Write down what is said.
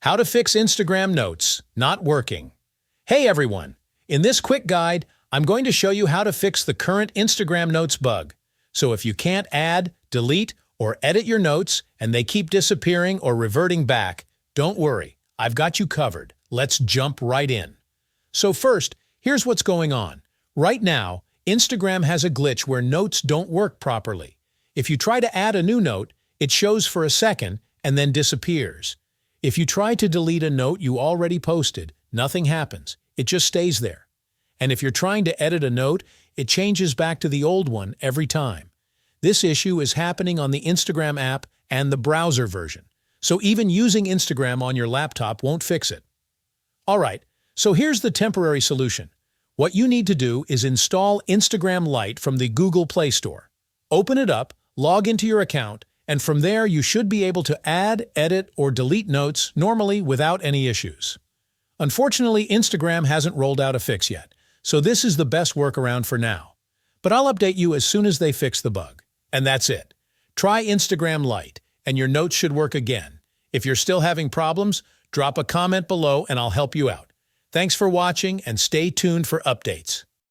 How to fix Instagram notes not working. Hey everyone! In this quick guide, I'm going to show you how to fix the current Instagram notes bug. So if you can't add, delete, or edit your notes and they keep disappearing or reverting back, don't worry, I've got you covered. Let's jump right in. So first, here's what's going on. Right now, Instagram has a glitch where notes don't work properly. If you try to add a new note, it shows for a second and then disappears. If you try to delete a note you already posted, nothing happens. It just stays there. And if you're trying to edit a note, it changes back to the old one every time. This issue is happening on the Instagram app and the browser version. So even using Instagram on your laptop won't fix it. Alright, so here's the temporary solution. What you need to do is install Instagram Lite from the Google Play Store. Open it up, log into your account, and from there you should be able to add, edit, or delete notes normally without any issues. Unfortunately, Instagram hasn't rolled out a fix yet, so this is the best workaround for now. But I'll update you as soon as they fix the bug. And that's it. Try Instagram Lite, and your notes should work again. If you're still having problems, drop a comment below and I'll help you out. Thanks for watching and stay tuned for updates.